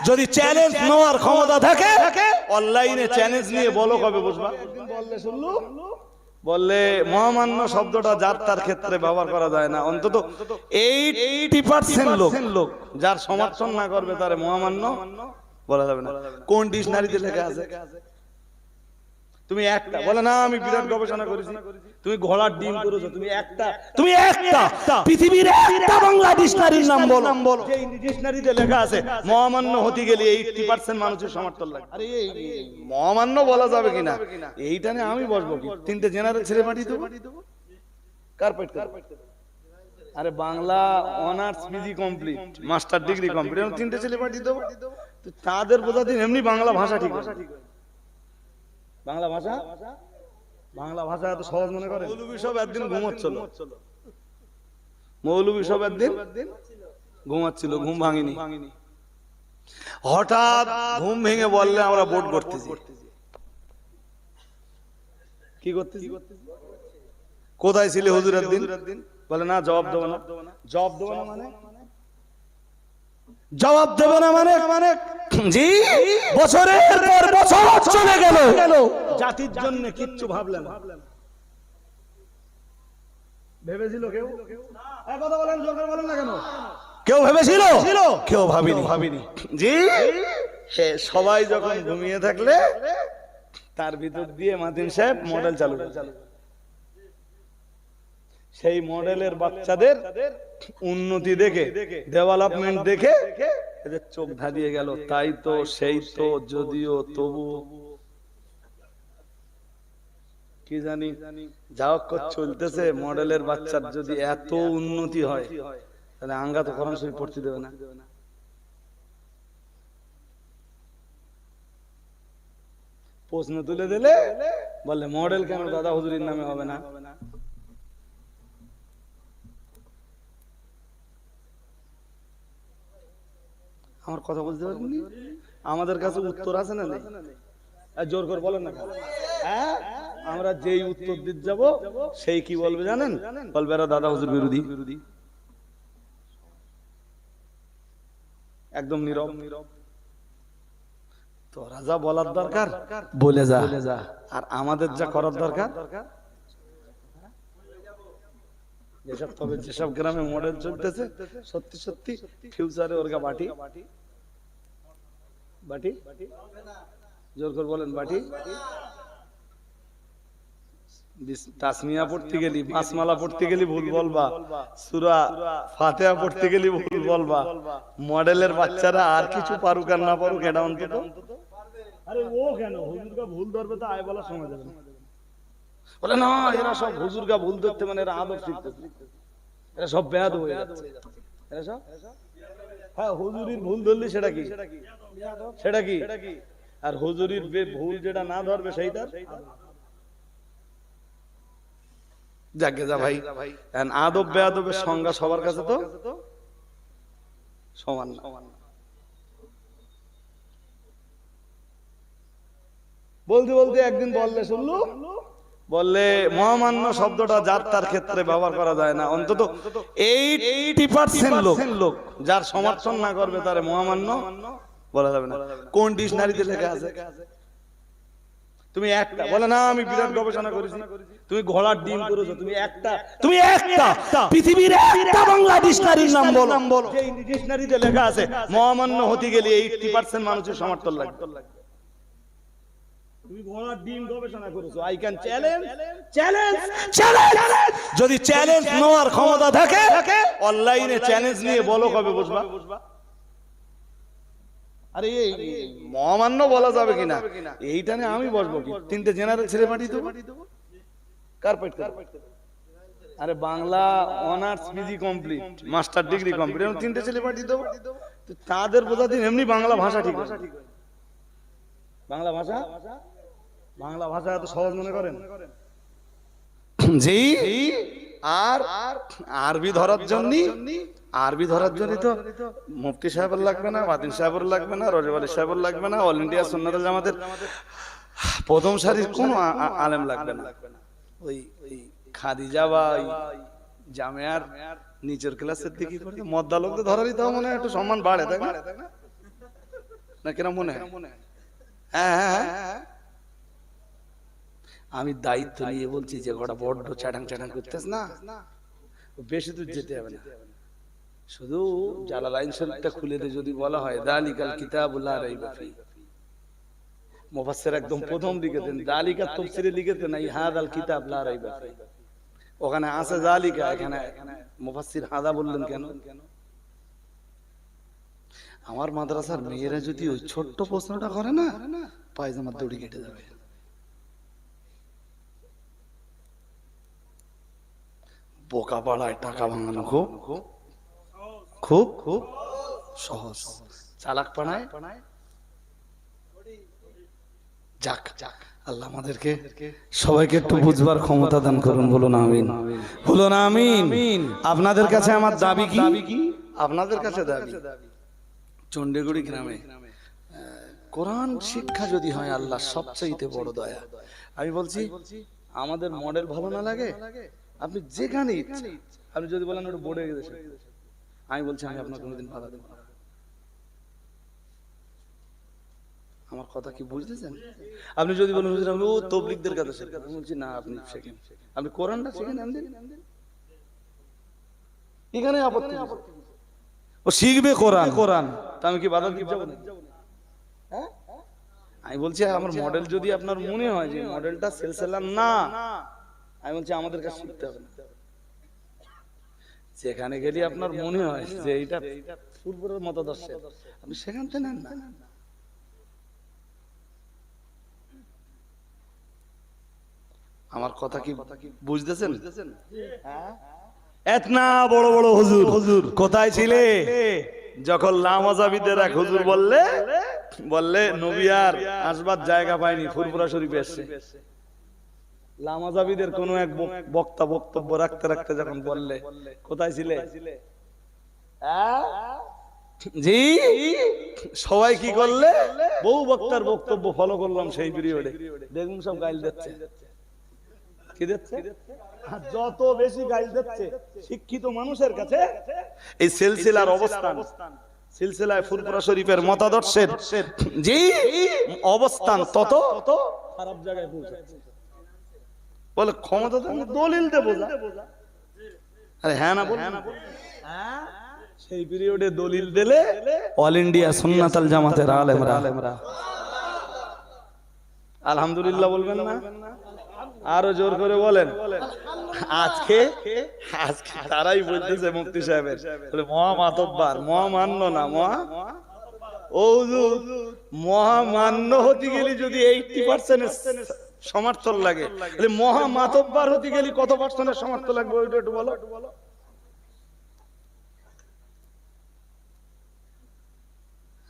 যদি চ্যালেঞ্জ নেওয়ার ক্ষমতা থাকে অনলাইনে চ্যালেঞ্জ নিয়ে বলো কবে বসবা। বললে শুনলু, বললে মহামান্য শব্দটা যার তার ক্ষেত্রে ব্যবহার করা যায় না। অন্তত 80% লোক যার সমর্থন না করবে তারে মহামান্য বলা যাবে না। কোন ডিকশনারিতে লেখা আছে? তুমি একটা বলে না আমি বিরাট গবেষণা করেছি, তুমি ঘোড়ার ডিম করেছো, তুমি একটা পৃথিবীর একটা বাংলা ডিকশনারির নাম বলো যে ডিকশনারিতে লেখা আছে মহামান্য হতে গেলে 80% মানুষের সমর্থন লাগে। আরে এই মহামান্য বলা যাবে কিনা এইটা নিয়ে আমি বসবো কি? তিনটে জেনারেল ছেলে পাঠিয়ে দেবো, কার্পেট। আরে Bangla honours PG complete, master degree complete, তিনটে ছেলে পাঠিয়ে দেবো। তাদের বোঝা দিন এমনি বাংলা ভাষা ঠিক হয়। বাংলা ভাষা এত সহজ মনে করে? মৌলবী সব একদিন ঘুমাচ্ছিল, ঘুম ভাঙিনি। হঠাৎ ঘুম ভেঙে বললে আমরা ভোট করতেছি। কি করতেছি? কোথায় ছিলে হুজুর একদিন? বলে না জবাব দেবো না। জবাব দেবো না মানে? জবাব দেব না মানে জি বছরের পর বছর চলে গেল, জাতির জন্য কিচ্ছু ভাবলেন না। ভেবেছিল কেউ? কথা বলেন, জোর করে বলেন না কেন? কেউ ভেবেছিল? কেউ ভাবিনি। জি সবাই যখন ঘুমিয়ে থাকলে তার ভিতর দিয়ে মাতিন সাহেব মডেল চালু। সেই মডেলের বাচ্চাদের উন্নতি দেখে, ডেভেলপমেন্ট দেখে এদের চোখ ধাঁধিয়ে গেল। তাই তো, সেই তো, যদিও, তবু কি জানি যা হোক চলতেছে। মডেলের বাচ্চার যদি এত উন্নতি হয় তাহলে আঙ্গা তো কোরআন শরীফ পড়তে দেবে না। প্রশ্ন তুলে দিলে বললে মডেল কেন দাদা হুজুরির নামে হবে না? আমার কথা বলতে পারেননি? আমাদের কাছে উত্তর আছে না নেই? জোর করে বলেন না। হ্যাঁ, আমরা যেই উত্তর দিতে যাব সেই কি বলবে জানেন? বলবে এরা দাদা হুজুর বিরোধী। একদম নীরব। তোরা যা বলার দরকার বলে যা, আর আমাদের যা করার দরকার। যেসব গ্রামে মডেল চলতেছে সত্যি ফিউচারে ওরগা বাটি জোর করে বলেন বাটি। তাসমিয়া পড়তে গেলি, বাসমালা পড়তে গেলি ভুল বলবা, সূরা ফাতিহা পড়তে গেলি ভুল বলবা। মডেলের বাচ্চারা আর কিছু পারুক আর না পারুক এটা অন্তত আরে ও কেন হুজুরকে ভুল ধরবে তো আয় বলার সময় দেবে না। বলে না এরা সব হুজুরকে ভুল ধরতে মানে এরা আদব শিখতেছে, এরা সব বেয়াদব হয়ে যাচ্ছে। এরা সব হ্যাঁ হুজুরির ভুল ধরলি সেটা কি? আর হুজুরির ভুল যেটা না ধরবে সেইটা যাকে যা ভাই। আদব বেয়াদবের সংজ্ঞা সবার কাছে তো সমান না। বলতে একদিন বললে শুনলু, বললে মহামান্য শব্দটা যার তার ক্ষেত্রে ব্যবহার করা যায় না। অন্তত 80% লোক যার সমর্থন না করবে তারে মহামান্য বলা যাবে না। কোন ডিকশনারিতে লেখা আছে? তুমি একটা বলে না আমি বিরাট গবেষণা করেছি, তুমি ঘোড়ার ডিম করেছো, তুমি একটা পৃথিবীর একটা বাংলা ডিকশনারির নাম বলো যে ডিকশনারিতে লেখা আছে মহামান্য হতে গেলে 80% মানুষের সমর্থন লাগবে। তুমি ঘোড়ার ডিম গবেষণা করেছো, আই ক্যান চ্যালেঞ্জ। যদি চ্যালেঞ্জ নেওয়ার ক্ষমতা থাকে অনলাইনে চ্যালেঞ্জ নিয়ে বলো কবে বসবা। আরে এই মহামান্য বলা যাবে কিনা এইটা নিয়ে আমি বসবো কি? তিনটে জেনারেল ছেলে পাঠিয়ে দেবো, কার্পেট। আরে Bangla honours PG complete, master degree complete, তিনটে ছেলে পাঠিয়ে দেবো। তাদের বোঝা দিন এমনি বাংলা ভাষা ঠিক হয়। বাংলা ভাষা এত সহজ মনে করেন? জি আর আরবি ধরার জন্য তো মুফতি সাহেবের লাগবে না, ওয়াদিন সাহেবের লাগবে না, রজব আলী সাহেবের লাগবে না, অল ইন্ডিয়া সুন্নাতুল জামাতের প্রথম সারির কোন আলেম লাগবে না। ওই খাদিজা বা জামিয়ার নিচের ক্লাসের দিকে মদ্দা লোকদের ধরারই তো মনে হয় একটু সম্মান বাড়ে, তাই না? না কেন মনে হয়? হ্যাঁ, আমি দায়িত্ব নিয়ে বলছি যে গোটা বড্ড চাটাং চাটাং করতেছ না, বেশি দূর যেতে হবে না, শুধু জালালাইন শরীফটা খুলে দিয়ে যদি বলা হয় যালিকাল কিতাবুল লা রাইবা ফি, মুফাসসির একদম প্রথম লিখেছেন যালিকা, তাফসীরে লিখেছেন এই হাদাল কিতাব লা রাইবা ফি, ওখানে আছে যালিকা, এখানে মুফাসসির হাদা বললেন কেন? আমার মাদ্রাসার মেয়েরা যদি ওই ছোট্ট প্রশ্নটা করে না, পায়জামার দড়ি কেটে যাবে। বোকা পাড়ায় টাকা ভাঙানো খুব খুব খুব সহজ, চালাক পাড়ায় যাক। আল্লাহ আমাদেরকে সবাইকে একটু বুঝবার ক্ষমতা দান করুন, বলুন আমিন, বলুন আমিন। আপনাদের কাছে আমার দাবি কি? আপনাদের কাছে দাবি, চন্ডীগুড়ি গ্রামে কোরআন শিক্ষা যদি হয়, আল্লাহ সবচাইতে বড় দয়া। আমি বলছি আমাদের মডেল ভালো না লাগে, আপনি যেখানে আপনি যদি বলেন ওটা বোর্ডে গেছে, আমি বলছি আমি আপনার কোনোদিন বাধা দেব না। আমার কথা কি বুঝতেছেন? আপনি যদি বলেন ও তবলিগদের কাছে শেখেন, আমি বলছি না, আপনি শেখেন, আপনি কোরআনটা শেখেন, এখানে আপত্তি, ও শিখবে কোরআন, তা আমি কি বাধা দিব? হ্যাঁ, আমি বলছি আমার মডেল যদি আপনার মনে হয় যে মডেলটা সিলসিলা না, আমি বলছি আমাদের কাছে শিখতে হবে না। যেখানে গেলে আপনার মনে হয় যে এইটা পূর্বের মতাদর্শে, আপনি সেখান থেকে নেন না। আমার কথা কি বুঝতেছেন? এতনা বড় বড় হুজুর কোথায় ছিলে যখন লামাজাবিদের এক হুজুর বললে নবী আর আসবার জায়গা পায়নি, ফুরফুরা শরীফে এসেছে। লামাজাবিদের কোন এক বক্তা বক্তব্য রাখতে রাখতে যখন বললে কোথায় ছিলে, জি সবাই কি করলে, বহু বক্তার বক্তব্য ফলো করলাম সেই পিরিয়ডে, দেখুন সব গাইল দিচ্ছে। কি দিচ্ছে? যত বেশি গাইল দিচ্ছে শিক্ষিত মানুষের কাছে, এই সিলসিলার অবস্থান, সিলসিলায় ফুরফুরা শরীফের মতাদর্শের জি অবস্থান তত খারাপ জায়গায় পৌঁছাচ্ছে। বলে ক্ষমতা তো দলিল দে বোঝা, আরে হ্যাঁ না বল, সেই পিরিয়ডে দলিল দিলে অল ইন্ডিয়া সুন্নাতুল জামাতের আলেমরা আলহামদুলিল্লাহ বলবেন না? আরো জোর করে বলেন। আজকে তারাই বলতেছে মুফতি সাহেবের মহামাতব্বার, মহামান্য না, মহামান্য হতে গেলে যদি 80% সমর্থন লাগে, তাহলে মহামাতব্বার হতে গেলে কত পার্সেন্টের সমর্থন লাগবে ওইটা একটু বলো।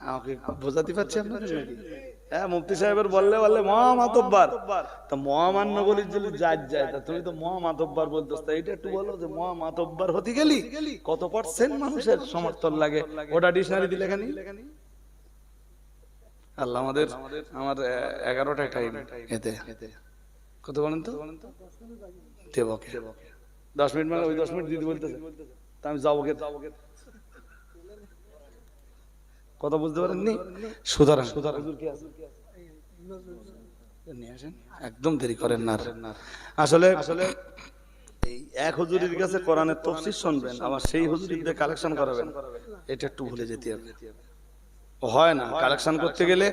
আমাকে বোঝাতে পারছি আপনাদের নাকি? হ্যাঁ, মুফতি সাহেবের বললে মহামাতব্বার, তা মহামান্য বলি যদি যায় তা তুমি তো মহামাতব্বার বলতেছ, এটা একটু বলো যে মহামাতব্বার হতে গেলি কত পার্সেন্ট মানুষের সমর্থন লাগে, ওটা ডিকশনারি দিলে খানি। আল্লাহ আমার 11টায় টাইম, এতে কত বলেন তো দেব, 10 মিনিট মানে ওই 10 মিনিট দিদি বলতেছে, তা আমি যাবো কথা বুঝতে পারেননি? সুতরাং একদম দেরি করেন না। আসলে এই এক হুজুরের কাছে কোরআনের তাফসীর শুনবেন, আবার সেই হুজুরের দিয়ে কালেকশন করাবেন, এটা একটু ভুলে যেতে হবে। হয় না কালেকশন করতে গেলে